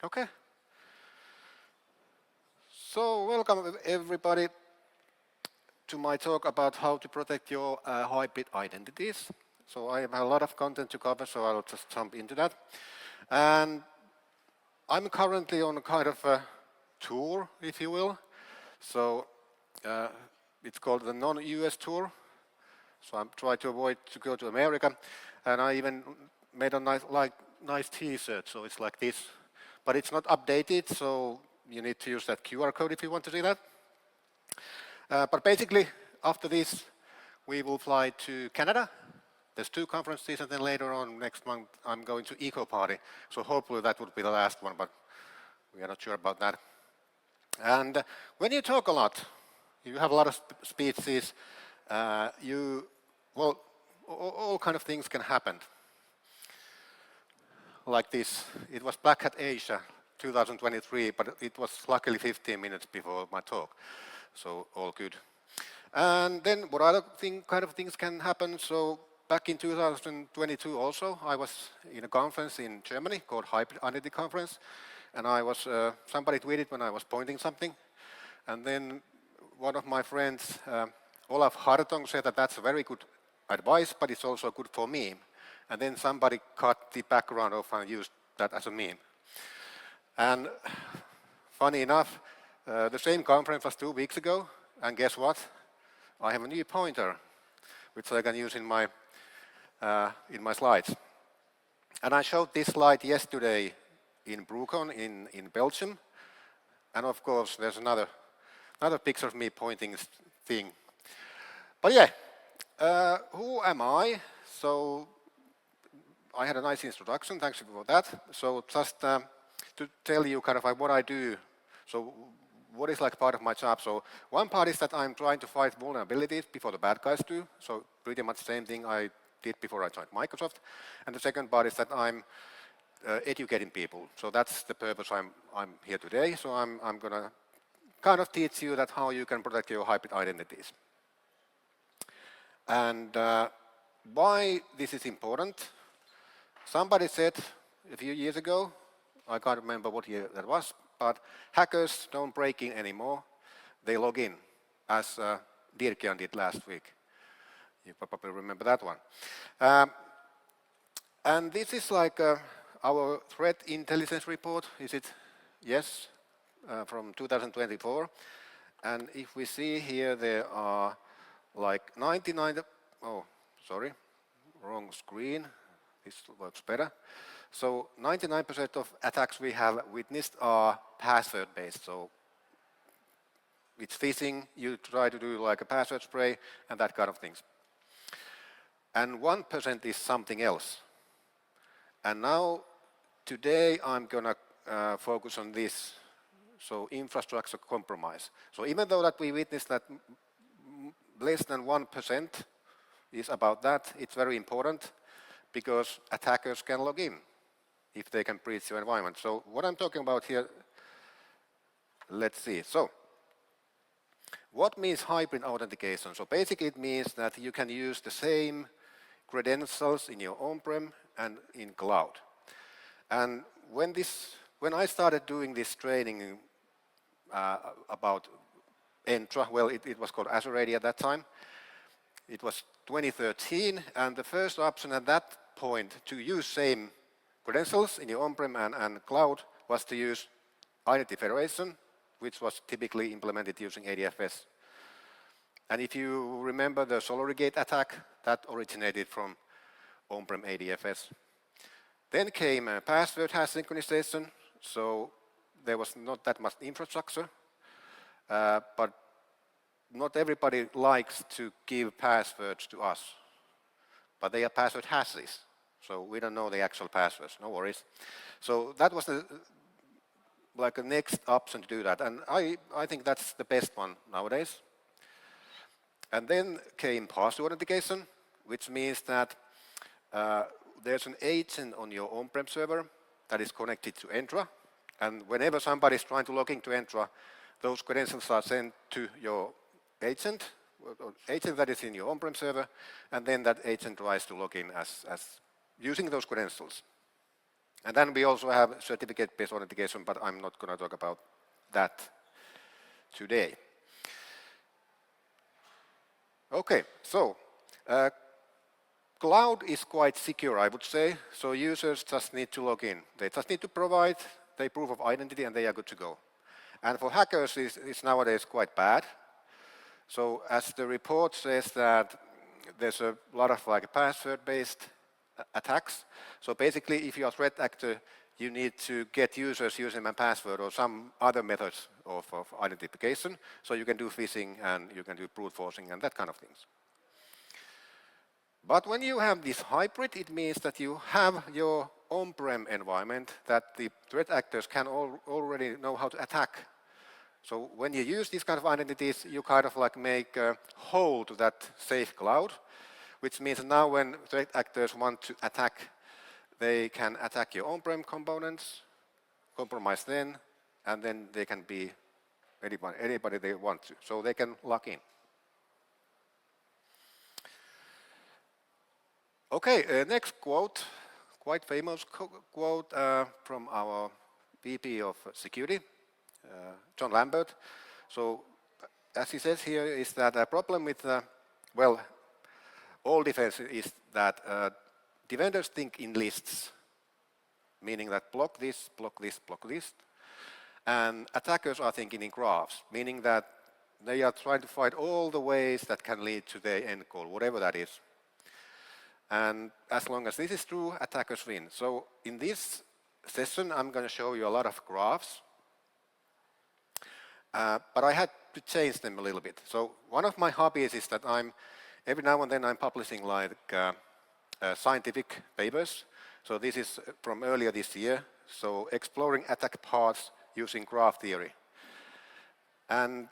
Okay. So welcome everybody to my talk about how to protect your hybrid identities. So I have a lot of content to cover, so I'll just jump into that. And I'm currently on a kind of a tour, if you will. So it's called the non-US tour. So I'm trying to avoid to go to America. And I even made a nice t-shirt, so it's like this. But it's not updated, so you need to use that QR code if you want to see that. But basically, after this, we will fly to Canada. There's 2 conferences, and then later on next month, I'm going to Eco Party. So hopefully that would be the last one, but we are not sure about that. And when you talk a lot, you have a lot of speeches, well, all kind of things can happen. Like this, it was Black Hat Asia 2023, but it was luckily 15 minutes before my talk, so all good. And then what other kind of things can happen? So back in 2022 also, I was in a conference in Germany called Hybrid Identity Conference, and I was, somebody tweeted when I was pointing something, and then one of my friends, Olaf Hartong, said that that's a very good advice, but it's also good for me. And then somebody cut the background off and used that as a meme. And funny enough, the same conference was 2 weeks ago, and guess what? I have a new pointer, which I can use in my slides. And I showed this slide yesterday in Brucon in Belgium, and of course there's another picture of me pointing thing. But yeah, who am I? So I had a nice introduction, thanks for that. So just to tell you kind of like what I do, so what is like part of my job. So one part is that I'm trying to fight vulnerabilities before the bad guys do. So pretty much the same thing I did before I joined Microsoft. And the second part is that I'm educating people. So that's the purpose I'm here today. So I'm going to kind of teach you that how you can protect your hybrid identities. And why this is important. Somebody said a few years ago, I can't remember what year that was, but hackers don't break in anymore. They log in, as Dirkian did last week. You probably remember that one. And this is like our threat intelligence report. Is it? Yes, from 2024. And if we see here, there are like 99, oh, sorry, wrong screen. This works better. So 99% of attacks we have witnessed are password-based. So it's phishing, you try to do like a password spray and that kind of things. And 1% is something else. And now, today, I'm going to focus on this. So infrastructure compromise. So even though that we witnessed that less than 1% is about that, it's very important because attackers can log in if they can breach your environment. So what I'm talking about here, let's see. So what means hybrid authentication? So basically it means that you can use the same credentials in your on-prem and in cloud. And when I started doing this training about Entra, well, it was called Azure AD at that time. It was 2013, and the first option at that point to use same credentials in your on-prem and cloud was to use Identity Federation, which was typically implemented using ADFS. And if you remember the SolarGate attack, that originated from on-prem ADFS. Then came password hash synchronization, so there was not that much infrastructure, but not everybody likes to give passwords to us, but they are password hashes, so we don't know the actual passwords, no worries. So that was like a next option to do that, and I think that's the best one nowadays. And then came password authentication, which means that there's an agent on your on-prem server that is connected to Entra, and whenever somebody is trying to log into Entra, those credentials are sent to your agent that is in your on-prem server, and then that agent tries to log in as using those credentials. And then we also have certificate-based authentication, but I'm not going to talk about that today. Okay, so cloud is quite secure, I would say. So users just need to log in. They just need to provide their proof of identity and they are good to go. And for hackers, it's nowadays quite bad. So as the report says that there's a lot of like password-based attacks. So basically, if you're a threat actor, you need to get users username and password or some other methods of identification. So you can do phishing and you can do brute forcing and that kind of things. But when you have this hybrid, it means that you have your on-prem environment that the threat actors can already know how to attack. So when you use these kind of identities, you kind of like make a hole to that safe cloud, which means now when threat actors want to attack, they can attack your on-prem components, compromise them, and then they can be anybody they want to. So they can log in. Okay, next quote, quite famous quote from our VP of Security, John Lambert. So as he says here is that a problem with, well, all defense is that defenders think in lists, meaning that block this, block this, block this. And attackers are thinking in graphs, meaning that they are trying to find all the ways that can lead to their end goal, whatever that is. And as long as this is true, attackers win. So in this session, I'm going to show you a lot of graphs. But I had to change them a little bit. So one of my hobbies is that every now and then I'm publishing like scientific papers. So this is from earlier this year. So exploring attack paths using graph theory. And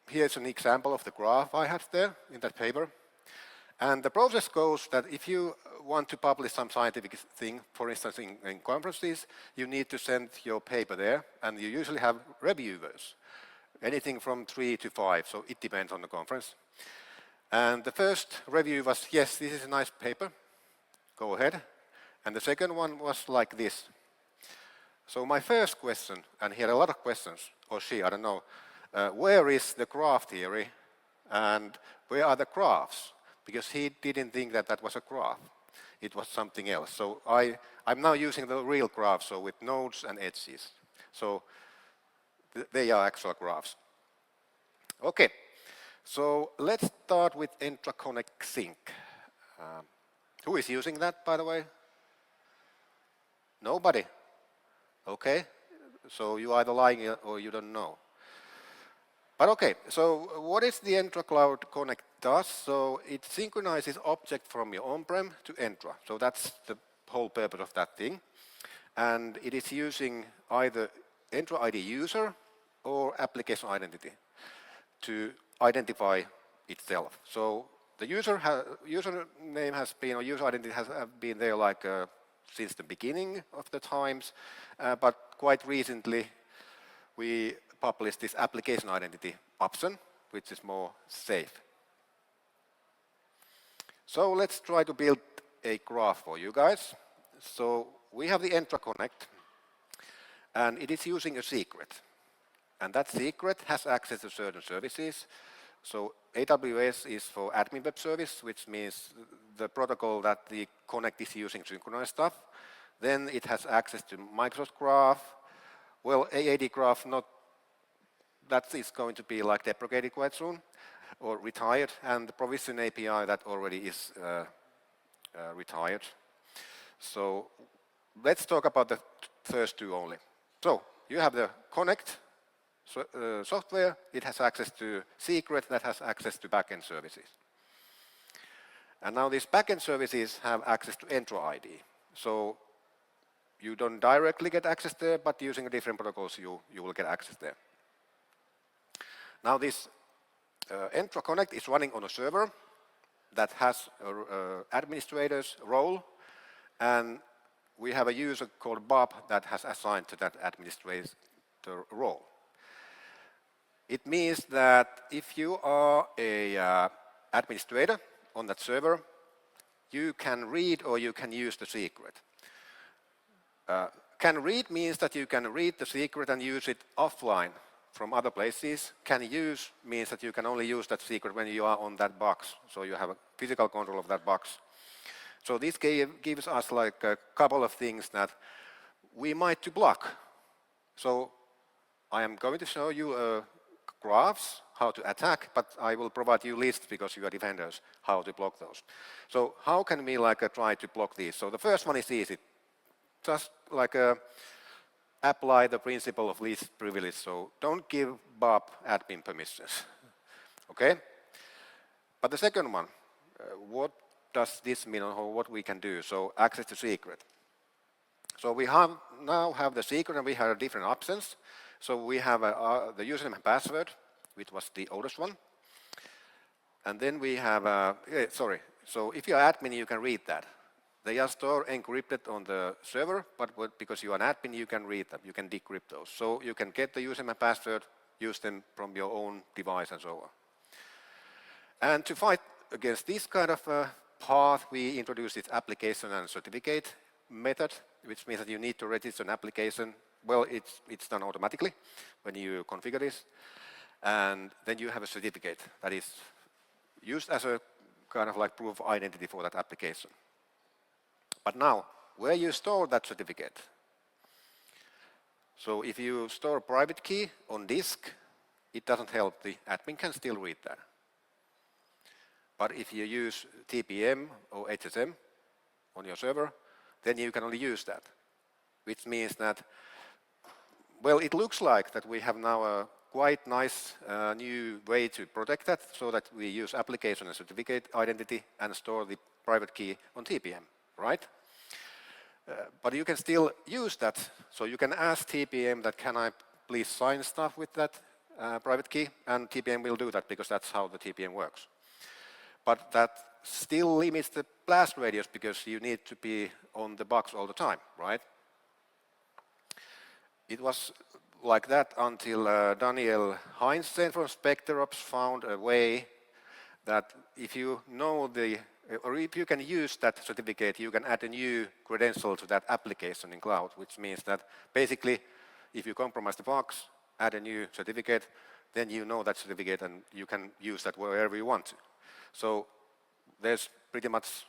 here's an example of the graph I have there in that paper. And the process goes that if you want to publish some scientific thing, for instance in conferences, you need to send your paper there, and you usually have reviewers, anything from 3 to 5, so it depends on the conference. And the first review was, yes, this is a nice paper, go ahead. And the second one was like this. So my first question, and he had a lot of questions, or she, I don't know, where is the graph theory and where are the graphs? Because he didn't think that that was a graph. It was something else. So I'm now using the real graph, so with nodes and edges. So they are actual graphs. Okay, so let's start with Entra Connect Sync. Who is using that, by the way? Nobody. Okay, so you either lying or you don't know. But okay, so what is the Entra Cloud Connect does? So it synchronizes objects from your on-prem to Entra. So that's the whole purpose of that thing. And it is using either Entra ID user or application identity to identify itself. So the username has been, or user identity has been there like since the beginning of the times, but quite recently we published this application identity option, which is more safe. So let's try to build a graph for you guys. So we have the Entra Connect, and it is using a secret. And that secret has access to certain services. So AWS is for admin web service, which means the protocol that the Connect is using to synchronize stuff. Then it has access to Microsoft Graph. Well, AAD Graph, that is going to be like deprecated quite soon or retired, and the provision API that already is retired. So let's talk about the first two only. So you have the Connect software. It has access to secret that has access to backend services. And now these backend services have access to Entra ID. So you don't directly get access there, but using different protocols, you will get access there. Now this Entra Connect is running on a server that has an administrator's role, and we have a user called Bob that has assigned to that administrator role. It means that if you are an administrator on that server, you can read or you can use the secret. Can read means that you can read the secret and use it offline from other places. Can use means that you can only use that secret when you are on that box. So you have a physical control of that box. So this gives us like a couple of things that we might to block. So I am going to show you graphs, how to attack, but I will provide you lists because you are defenders, how to block those. So how can we try to block these? So the first one is easy. Just apply the principle of least privilege. So don't give Bob admin permissions. Okay? But the second one, what does this mean or what we can do? So access to secret. So we now have the secret and we have different options. So we have the username and password, which was the oldest one. And then we have, so if you're admin, you can read that. They are stored encrypted on the server, but because you are an admin, you can read them. You can decrypt those. So you can get the username and password, use them from your own device and so on. And to fight against this kind of path, we introduced this application and certificate method, which means that you need to register an application. Well, it's done automatically when you configure this. And then you have a certificate that is used as a kind of like proof of identity for that application. But now, where you store that certificate? So if you store a private key on disk, it doesn't help. The admin can still read that. But if you use TPM or HSM on your server, then you can only use that, which means that, well, it looks like that we have now a quite nice new way to protect that, so that we use application and certificate identity and store the private key on TPM, right? But you can still use that, so you can ask TPM that can I please sign stuff with that private key, and TPM will do that because that's how the TPM works. But that still limits the blast radius because you need to be on the box all the time, right? It was like that until Daniel Heinzen from SpecterOps found a way that if you know or if you can use that certificate, you can add a new credential to that application in cloud, which means that basically if you compromise the box, add a new certificate, then you know that certificate and you can use that wherever you want to. So there's pretty much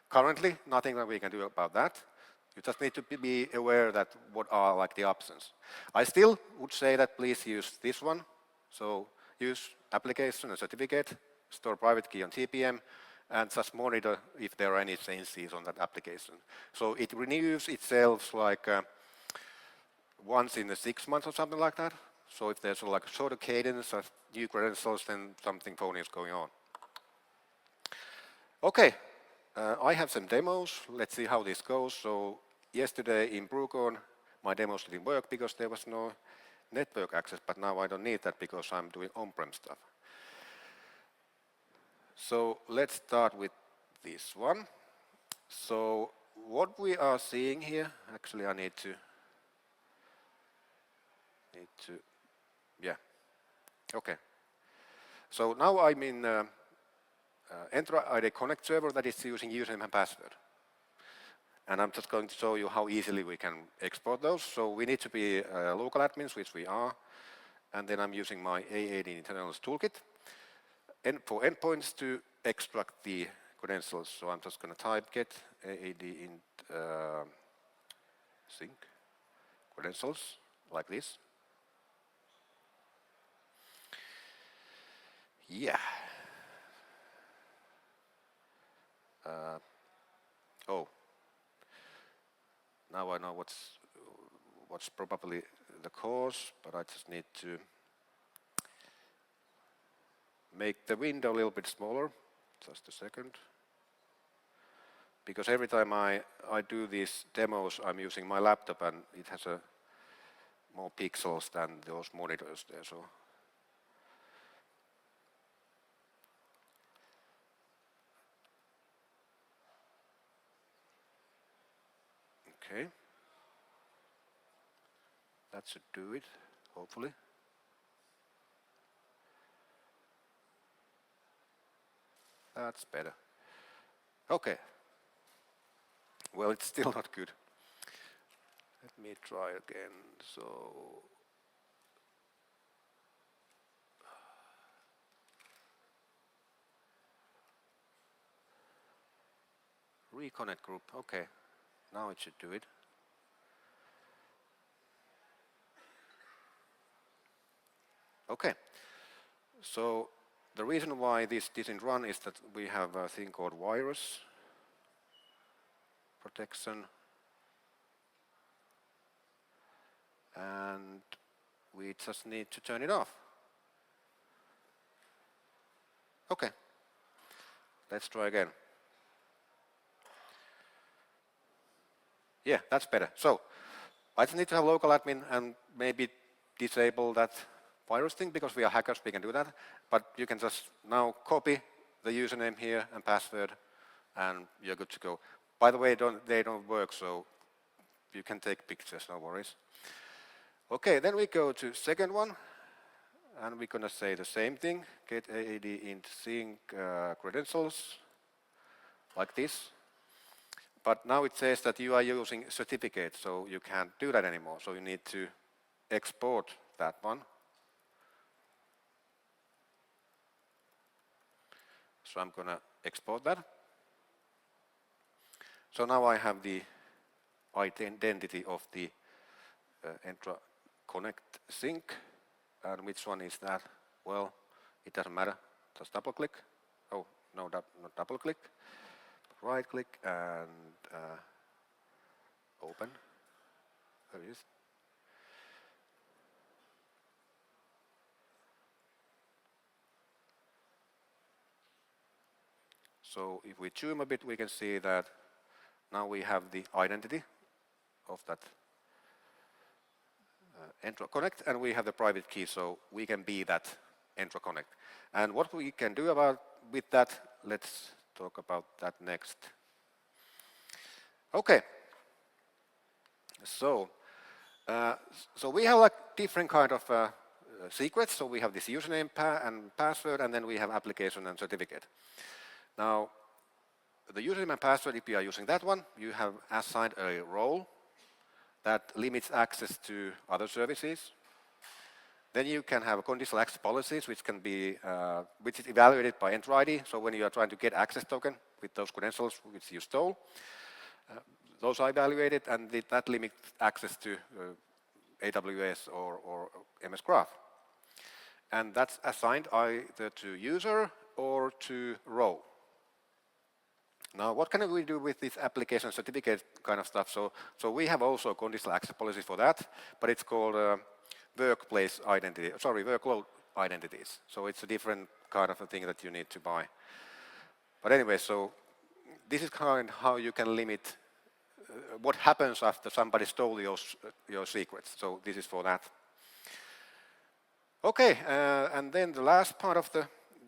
currently nothing that we can do about that. You just need to be aware that what are like the options. I still would say that please use this one. So use application and certificate, store private key on TPM, and just monitor if there are any changes on that application. So it renews itself like once in 6 months or something like that. So if there's like a shorter cadence of new credentials, then something phony is going on. Okay, I have some demos. Let's see how this goes. So yesterday in Brucon, my demos didn't work because there was no network access, but now I don't need that because I'm doing on-prem stuff. So let's start with this one. So what we are seeing here, actually I need to, yeah, okay. So now I'm in Entra ID Connect server that is using username and password. And I'm just going to show you how easily we can export those. So we need to be local admins, which we are. And then I'm using my AADInternals toolkit. And for endpoints to extract the credentials. So I'm just going to type get AADInt sync credentials like this. Yeah. Oh, now I know what's probably the cause, but I just need to make the window a little bit smaller. Just a second. Because every time I do these demos, I'm using my laptop and it has more pixels than those monitors there. So okay. That should do it, hopefully. That's better. Okay. Well, it's still not good. Let me try again. So reconnect group. Okay, now it should do it. Okay, so the reason why this didn't run is that we have a thing called virus protection, and we just need to turn it off. Okay, let's try again. Yeah, that's better. So I just need to have local admin and maybe disable that virus thing, because we are hackers, we can do that. But you can just now copy the username here and password, and you're good to go. By the way, they don't work, so you can take pictures, no worries. Okay, then we go to second one, and we're going to say the same thing. Get AADIntSync credentials, like this. But now it says that you are using certificate, so you can't do that anymore. So you need to export that one. So I'm going to export that. So now I have the identity of the Entra Connect sync. And which one is that? Well, it doesn't matter. Just double click. Oh, no, not double click. Right click and open. There it is. So if we zoom a bit, we can see that now we have the identity of that Entra Connect, and we have the private key, so we can be that Entra Connect. And what we can do with that, let's talk about that next. Okay. So we have like different kind of secrets. So we have this username and password, and then we have application and certificate. Now, the username and password, if you are using that one, you have assigned a role that limits access to other services. Then you can have conditional access policies, which can be which is evaluated by Entra ID. So when you are trying to get access token with those credentials which you stole, those are evaluated, and that limits access to AWS or MS Graph. And that's assigned either to user or to row. Now, what can we do with this application certificate kind of stuff? So we have also conditional access policies for that, but it's called workplace identity. Sorry, workload identities. So it's a different kind of a thing that you need to buy. But anyway, so this is kind of how you can limit what happens after somebody stole your secrets. So this is for that. Okay, and then the last part of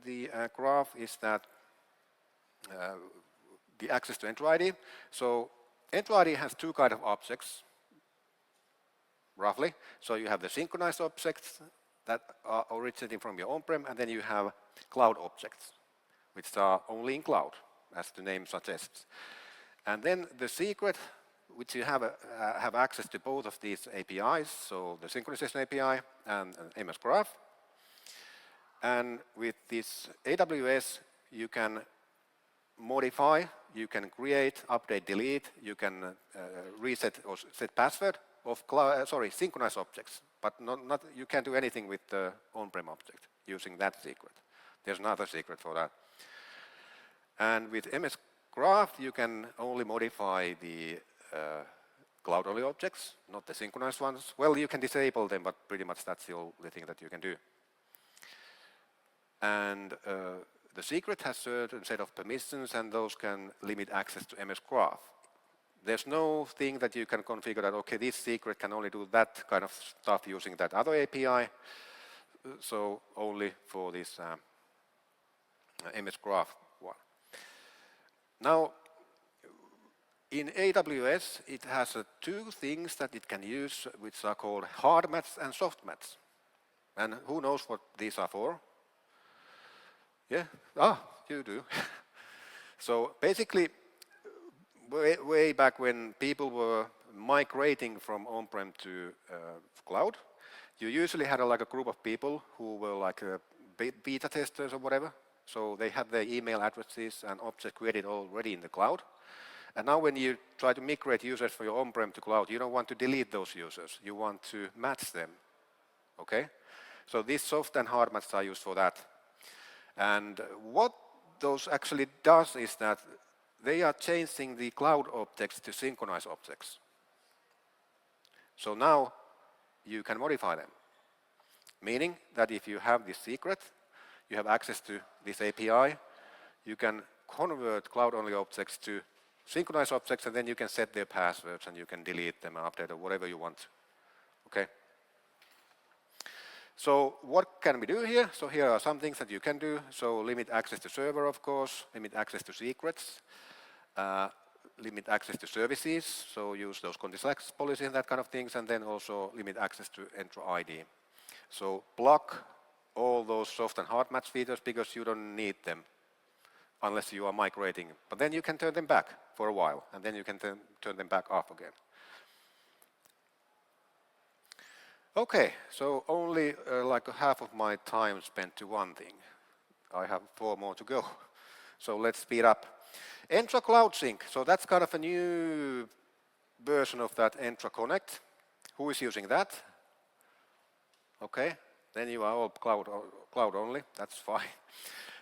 the graph is that the access to Entra ID. So Entra ID has two kind of objects, roughly. So you have the synchronized objects that are originating from your on-prem, and then you have cloud objects, which are only in cloud, as the name suggests. And then the secret, which you have access to both of these APIs, so the synchronization API and MS Graph. And with this AWS, you can modify, you can create, update, delete, you can reset or set password of synchronized objects, but you can't do anything with the on-prem object using that secret. There's another secret for that. And with MS Graph, you can only modify the cloud-only objects, not the synchronized ones. Well, you can disable them, but pretty much that's the only thing that you can do. And the secret has a certain set of permissions, and those can limit access to MS Graph. There's no thing that you can configure that, okay, this secret can only do that kind of stuff using that other API, so only for this MS Graph one. Now, in AWS, it has two things that it can use, which are called hard match and soft match. And who knows what these are for? Yeah? You do. So basically, way back when people were migrating from on-prem to cloud, you usually had like a group of people who were like beta testers or whatever. So they had their email addresses and objects created already in the cloud. And now when you try to migrate users from your on-prem to cloud, you don't want to delete those users. You want to match them. Okay? So these soft and hard matches are used for that. And what those actually does is that they are changing the cloud objects to synchronous objects. So now you can modify them. Meaning that if you have this secret, you have access to this API, you can convert cloud-only objects to synchronous objects, and then you can set their passwords and you can delete them and update or whatever you want. Okay? So what can we do here? So here are some things that you can do. So limit access to server, of course, limit access to secrets, limit access to services, so use those conditional access policies and that kind of things, and then also limit access to Entra ID. So block all those soft and hard match features because you don't need them unless you are migrating. But then you can turn them back for a while, and then you can turn them back off again. Okay, so only like half of my time spent to one thing. I have 4 more to go. So let's speed up. Entra Cloud Sync, so that's kind of a new version of that Entra Connect. Who is using that? Okay, then you are all cloud only, that's fine.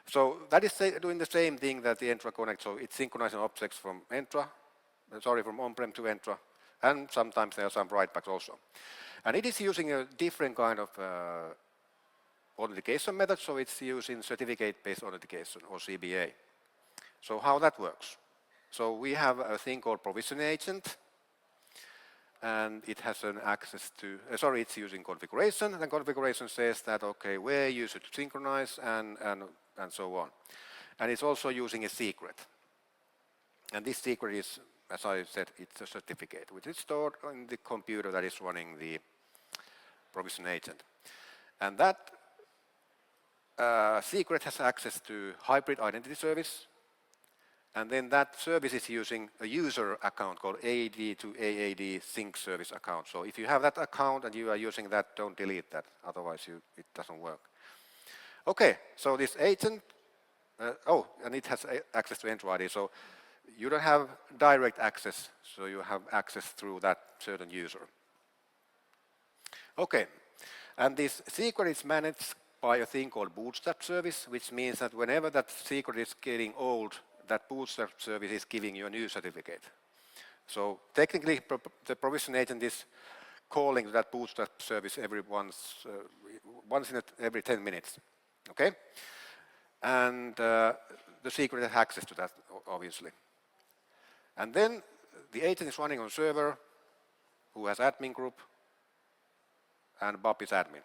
So that is doing the same thing that the Entra Connect, so it's synchronizing objects from from on-prem to Entra, and sometimes there are some writebacks also. And it is using a different kind of authentication method, so it's using certificate-based authentication, or CBA. So how that works? So we have a thing called provision agent, and it has an access to, it's using configuration, and configuration says that, okay, where you should synchronize and so on. And it's also using a secret. And this secret is, as I said, it's a certificate, which is stored on the computer that is running the provision agent. And that secret has access to hybrid identity service, and then that service is using a user account called AAD to AAD sync service account. So if you have that account and you are using that, don't delete that, otherwise it doesn't work. Okay, so this agent, and it has access to Entra ID, so you don't have direct access, so you have access through that certain user. Okay, and this secret is managed by a thing called Bootstrap service, which means that whenever that secret is getting old, that Bootstrap service is giving you a new certificate. So technically, the provision agent is calling that Bootstrap service once in every 10 minutes. Okay, and the secret has access to that, obviously. And then the agent is running on server, who has admin group, and Bob is admin.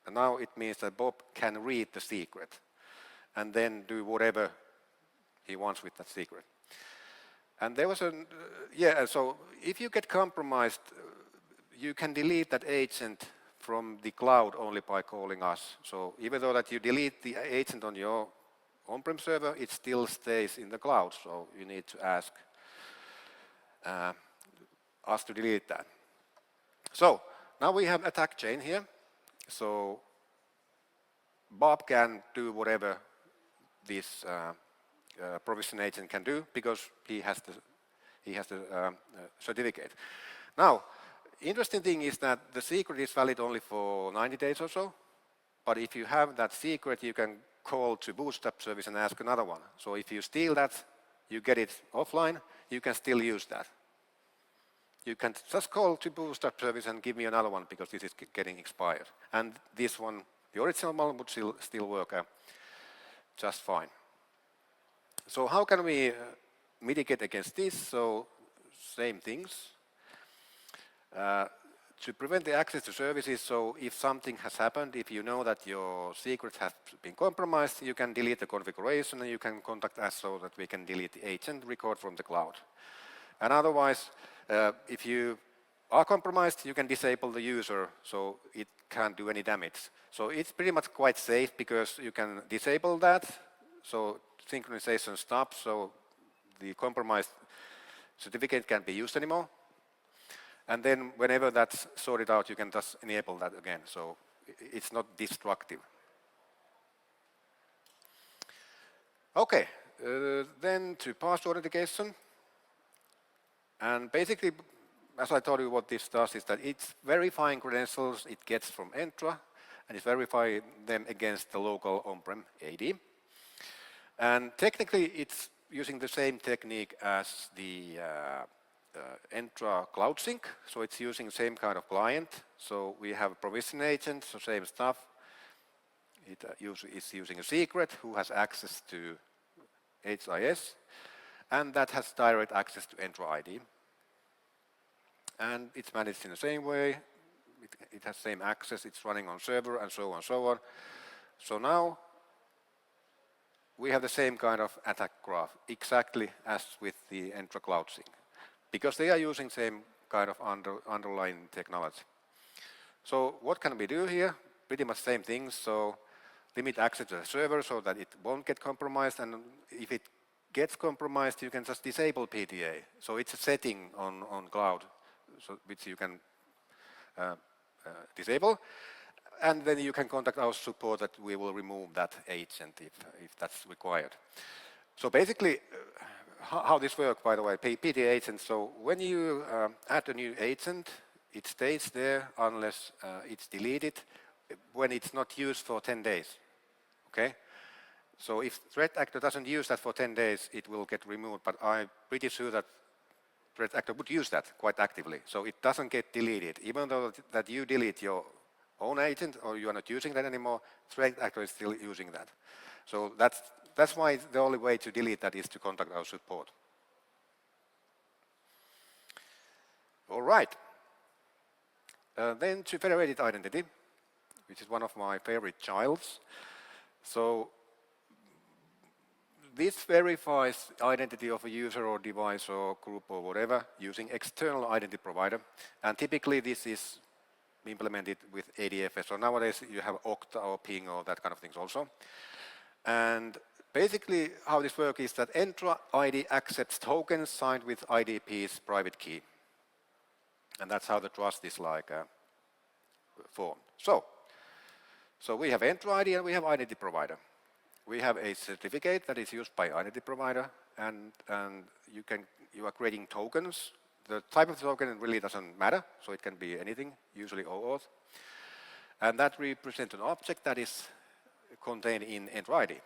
And now it means that Bob can read the secret and then do whatever he wants with that secret. And there was so if you get compromised, you can delete that agent from the cloud only by calling us. So even though that you delete the agent on your on-prem server, it still stays in the cloud. So you need to ask us to delete that. So now we have attack chain here. So Bob can do whatever this provision agent can do because he has the certificate. Now, interesting thing is that the secret is valid only for 90 days or so. But if you have that secret, you can call to Bootstrap service and ask another one. So if you steal that, you get it offline, you can still use that. You can just call to Bootstrap service and give me another one because this is getting expired. And this one, the original one, would still work just fine. So how can we mitigate against this? So same things. To prevent the access to services, so if something has happened, if you know that your secret has been compromised, you can delete the configuration and you can contact us so that we can delete the agent record from the cloud. And otherwise, if you are compromised, you can disable the user so it can't do any damage. So it's pretty much quite safe because you can disable that, so synchronization stops, so the compromised certificate can't be used anymore. And then whenever that's sorted out, you can just enable that again. So it's not destructive. Okay, then to password authentication. And basically, as I told you, what this does is that it's verifying credentials it gets from Entra, and it's verifying them against the local on-prem AD. And technically, it's using the same technique as the Entra Cloud Sync. So it's using the same kind of client. So we have a provision agent, so same stuff. It is using a secret who has access to HIS, and that has direct access to Entra ID. And it's managed in the same way. It has same access. It's running on server and so on and so on. So now we have the same kind of attack graph exactly as with the Entra Cloud Sync, because they are using same kind of underlying technology. So what can we do here? Pretty much same things. So limit access to the server so that it won't get compromised, and if it gets compromised, you can just disable PTA. So it's a setting on cloud, so which you can disable, and then you can contact our support that we will remove that agent if that's required. So basically, how this works, by the way, PTA agent. So when you add a new agent, it stays there unless it's deleted when it's not used for 10 days. Okay? So if threat actor doesn't use that for 10 days, it will get removed, but I'm pretty sure that threat actor would use that quite actively. So it doesn't get deleted. Even though that you delete your own agent or you are not using that anymore, threat actor is still using that. So that's why the only way to delete that is to contact our support. All right. Then to federated identity, which is one of my favorite childs. So this verifies identity of a user or device or group or whatever using external identity provider. And typically this is implemented with ADFS. So nowadays you have Okta or Ping or that kind of things also. And basically how this works is that Entra ID accepts tokens signed with IDP's private key. And that's how the trust is like formed. So we have Entra ID and we have identity provider. We have a certificate that is used by identity provider, and you are creating tokens. The type of token really doesn't matter, so it can be anything, usually OAuth. And that represents an object that is contained in Entra ID.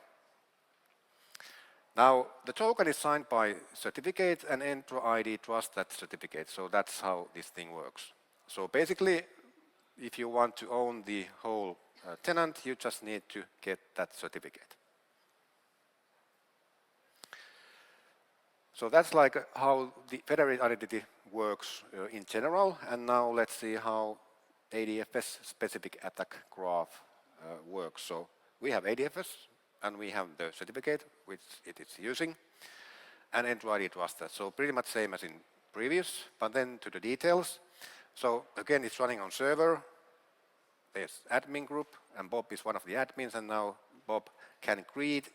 Now, the token is signed by certificate, and Entra ID trusts that certificate. So that's how this thing works. So basically, if you want to own the whole tenant, you just need to get that certificate. So that's like how the federated identity works in general. And now let's see how ADFS specific attack graph works. So we have ADFS, and we have the certificate which it is using, and Entra ID trusts that. So pretty much same as in previous, but then to the details. So again, it's running on server. There's admin group, and Bob is one of the admins, and now Bob can read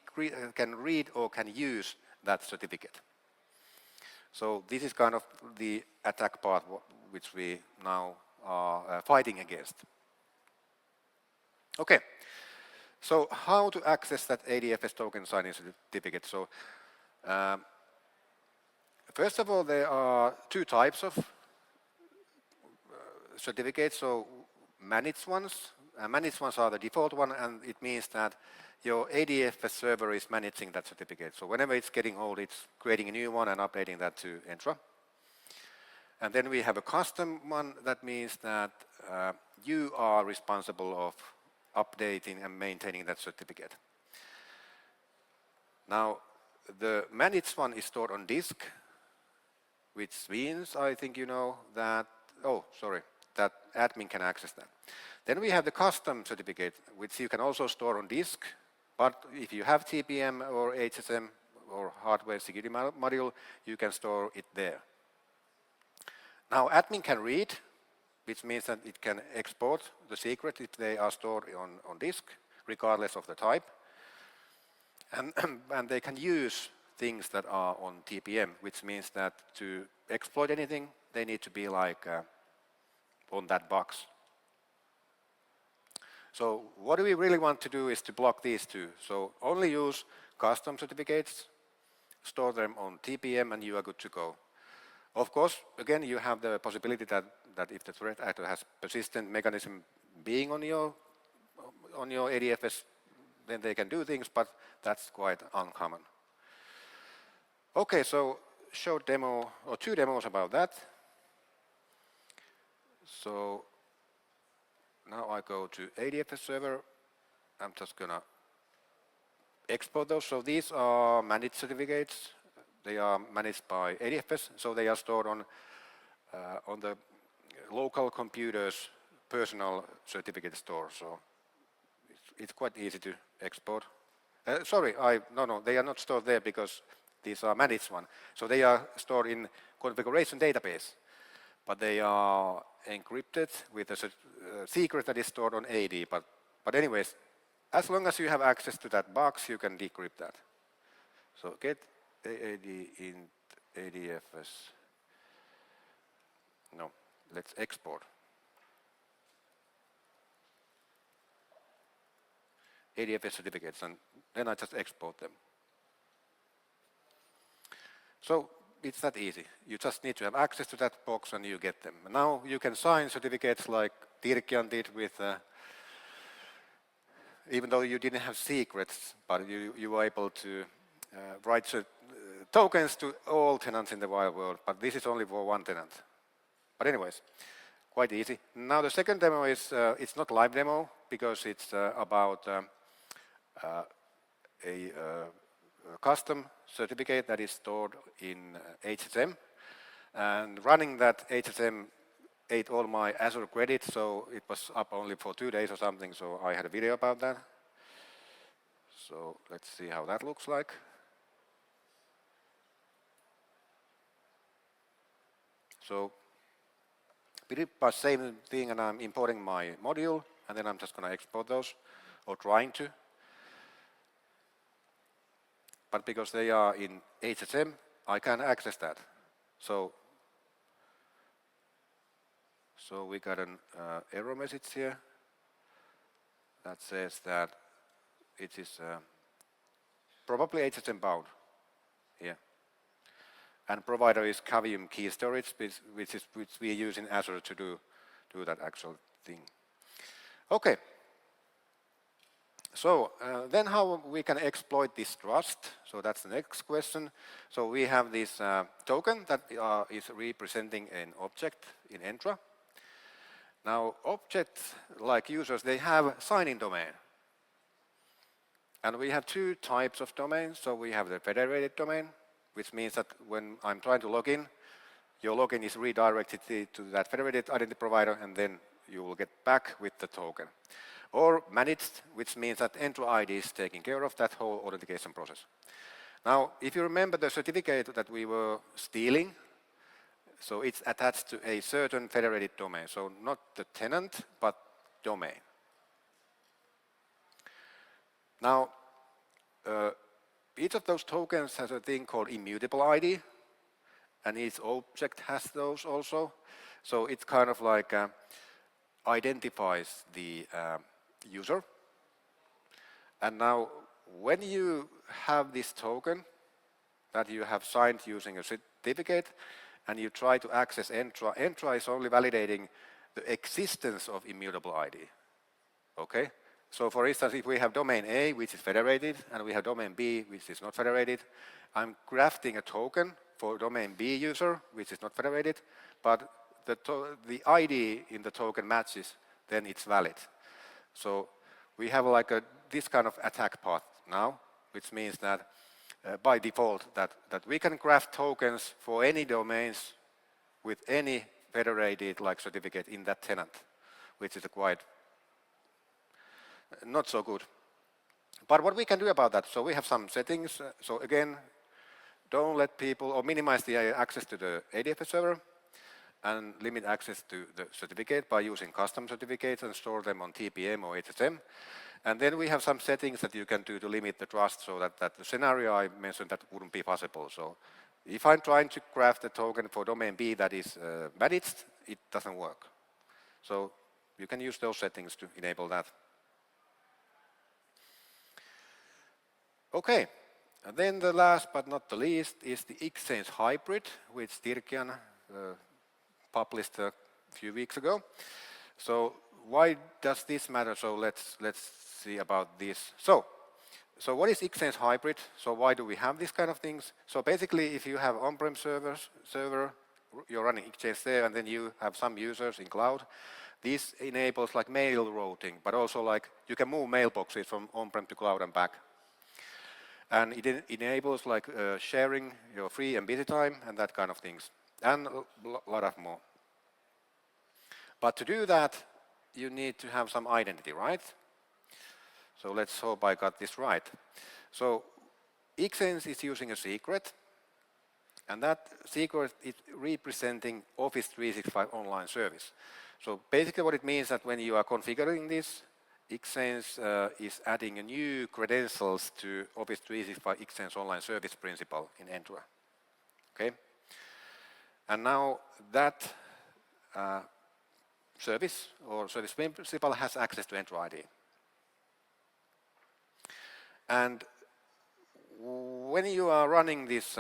or can use that certificate. So this is kind of the attack part which we now are fighting against. Okay, so how to access that ADFS token signing certificate? So first of all, there are two types of certificates. So managed ones. Managed ones are the default one, and it means that your ADFS server is managing that certificate. So whenever it's getting old, it's creating a new one and updating that to Entra. And then we have a custom one. That means that you are responsible of updating and maintaining that certificate. Now, the managed one is stored on disk, which means, I think you know, that, that admin can access that. Then we have the custom certificate, which you can also store on disk. But if you have TPM or HSM or hardware security module, you can store it there. Now, admin can read, which means that it can export the secret if they are stored on disk, regardless of the type. And they can use things that are on TPM, which means that to exploit anything, they need to be like on that box. So what we really want to do is to block these two. So only use custom certificates, store them on TPM, and you are good to go. Of course, again, you have the possibility that if the threat actor has persistent mechanism being on your ADFS, then they can do things, but that's quite uncommon. Okay, so show demo or 2 demos about that. So now I go to ADFS server. I'm just gonna export those. So these are managed certificates. They are managed by ADFS, so they are stored on the local computer's personal certificate store. So it's quite easy to export. Sorry, no, they are not stored there because these are managed one. So they are stored in configuration database, but they are encrypted with a secret that is stored on AD. But anyways, as long as you have access to that box, you can decrypt that. So get AADInt ADFS. No, let's export. ADFS certificates, and then I just export them. So it's that easy. You just need to have access to that box and you get them. Now you can sign certificates like Dirkian did with, even though you didn't have secrets, but you were able to write tokens to all tenants in the wild world, but this is only for one tenant. But anyways, quite easy. Now the second demo is, it's not live demo because it's about a custom certificate that is stored in HSM, and running that HSM ate all my Azure credits, so it was up only for 2 days or something, so I had a video about that. So let's see how that looks like. So pretty much same thing, and I'm importing my module, and then I'm just going to export those, or trying to. But because they are in HSM, I can access that. So we got an error message here that says that it is probably HSM bound here. And provider is Cavium key storage, which we use in Azure to do that actual thing. Okay. So then how we can exploit this trust? So that's the next question. So we have this token that is representing an object in Entra. Now objects, like users, they have sign-in domain. And we have 2 types of domains. So we have the federated domain, which means that when I'm trying to log in, your login is redirected to that federated identity provider, and then you will get back with the token. Or managed, which means that Entra ID is taking care of that whole authentication process. Now, if you remember the certificate that we were stealing, so it's attached to a certain federated domain. So not the tenant, but domain. Now, each of those tokens has a thing called immutable ID, and each object has those also. So it's kind of like identifies the user. And now when you have this token that you have signed using a certificate and you try to access Entra, Entra is only validating the existence of immutable ID. Okay? So for instance, if we have domain A, which is federated, and we have domain B, which is not federated, I'm crafting a token for domain B user, which is not federated, but the ID in the token matches, then it's valid. So we have like this kind of attack path now, which means that by default that we can craft tokens for any domains with any federated like certificate in that tenant, which is quite not so good. But what we can do about that, so we have some settings. So again, don't let people or minimize the access to the ADFS server, and limit access to the certificate by using custom certificates and store them on TPM or HSM. And then we have some settings that you can do to limit the trust, so that the scenario I mentioned that wouldn't be possible. So if I'm trying to craft a token for domain B that is managed, it doesn't work. So you can use those settings to enable that. Okay, and then the last but not the least is the Exchange Hybrid, which Dirkian published a few weeks ago. So why does this matter? So let's see about this. So what is Exchange Hybrid? So why do we have these kind of things? So basically, if you have on-prem server, you're running Exchange there, and then you have some users in cloud. This enables like mail routing, but also like you can move mailboxes from on-prem to cloud and back. And it enables like sharing your free and busy time and that kind of things, and a lot of more. But to do that, you need to have some identity, right? So let's hope I got this right. So Exchange is using a secret, and that secret is representing Office 365 online service. So basically what it means that when you are configuring this, Exchange is adding a new credentials to Office 365 Exchange Online Service principle in Entra. Okay, and now that service or service principal has access to Entra ID. And when you are running this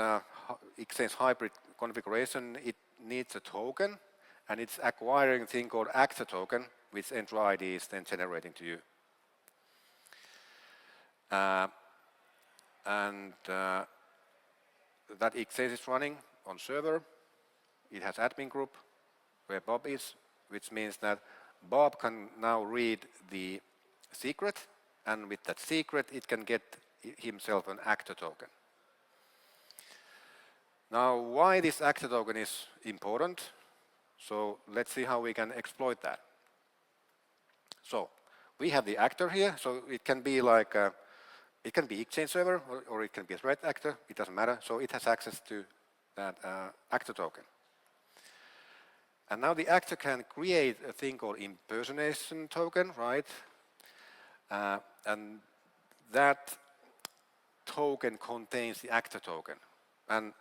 Exchange Hybrid configuration, it needs a token, and it's acquiring a thing called actor token, which Entra ID is then generating to you. That Exchange is running on server. It has admin group where Bob is, which means that Bob can now read the secret, and with that secret it can get himself an actor token. Now, why this actor token is important? So let's see how we can exploit that. So we have the actor here, so it can be like it can be Exchange server or it can be a threat actor, it doesn't matter. So it has access to that actor token. And now the actor can create a thing called impersonation token, right? And that token contains the actor token. And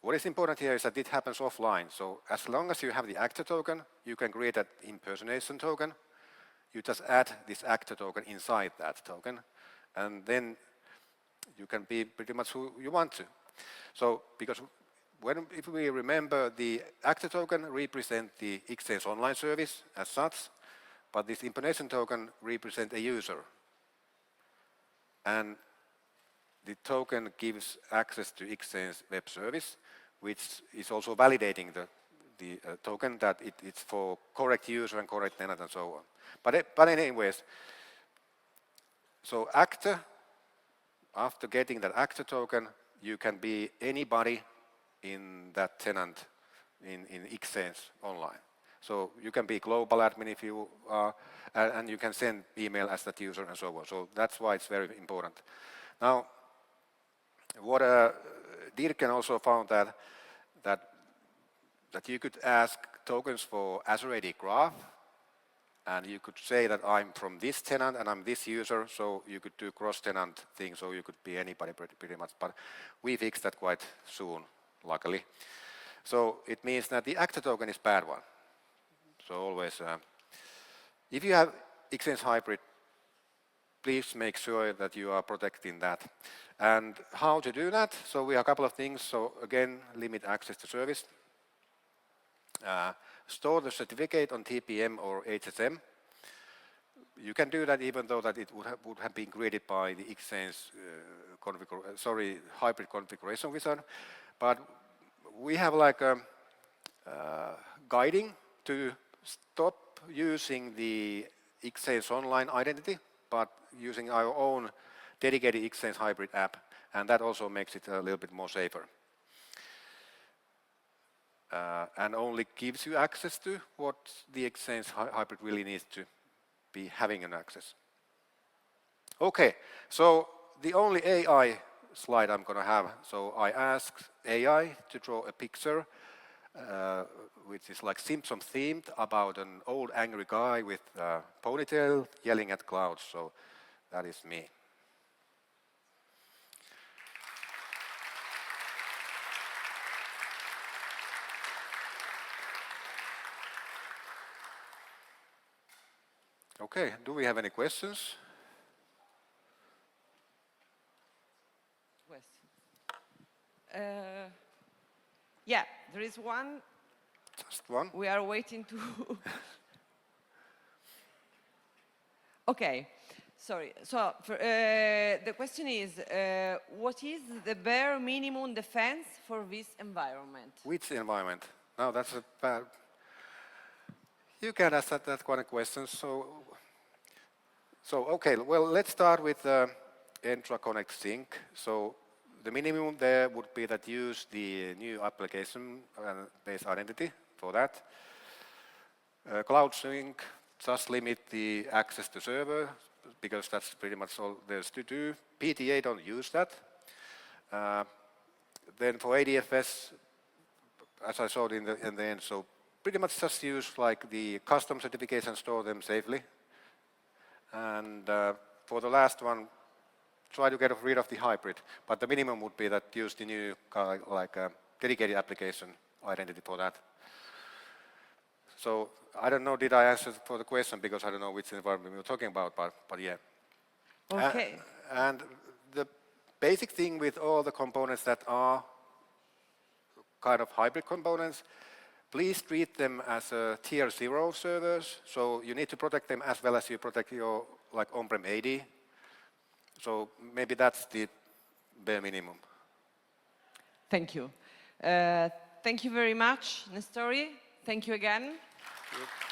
what is important here is that it happens offline. So as long as you have the actor token, you can create that impersonation token. You just add this actor token inside that token, and then you can be pretty much who you want to. So because if we remember, the actor token represents the Exchange Online service as such, but this impersonation token represents a user. And the token gives access to Exchange web service, which is also validating the token that it's for correct user and correct tenant and so on. But anyways, so actor, after getting that actor token, you can be anybody in that tenant in Exchange Online. So you can be global admin if you are, and you can send email as that user and so on. So that's why it's very important. Now, what Dirken also found that you could ask tokens for Azure AD graph, and you could say that I'm from this tenant and I'm this user, so you could do cross-tenant things, so you could be anybody pretty much. But we fixed that quite soon, luckily. So it means that the actor token is bad one. So always, if you have Exchange Hybrid, please make sure that you are protecting that. And how to do that? So we have a couple of things. So again, limit access to service. Store the certificate on TPM or HSM. You can do that even though that it would have been created by the Exchange Hybrid configuration wizard. But we have like a guiding to stop using the Exchange Online identity, but using our own dedicated Exchange Hybrid app, and that also makes it a little bit more safer. And only gives you access to what the Exchange Hybrid really needs to be having an access. Okay, so the only AI slide I'm going to have. So I asked AI to draw a picture which is like Simpson themed about an old angry guy with a ponytail yelling at clouds. So that is me. Okay, do we have any questions? Yeah, there is one. Just one? We are waiting to... Okay, sorry. So the question is, what is the bare minimum defense for this environment? Which environment? Now that's a bad... You can ask that kind of question. So okay, well, let's start with Entra Connect Sync. So the minimum there would be that use the new application-based identity for that. Cloud Sync, just limit the access to server, because that's pretty much all there's to do. PTA don't use that. Then for ADFS, as I showed in the end, so pretty much just use like the custom certificates and store them safely. And for the last one, try to get rid of the hybrid. But the minimum would be that use the new dedicated application identity for that. So I don't know, did I answer for the question, because I don't know which environment we were talking about, but yeah. Okay. And the basic thing with all the components that are kind of hybrid components, please treat them as tier 0 servers. So you need to protect them as well as you protect your like on-prem AD. So maybe that's the bare minimum. Thank you. Thank you very much, Nestori. Thank you again. Good.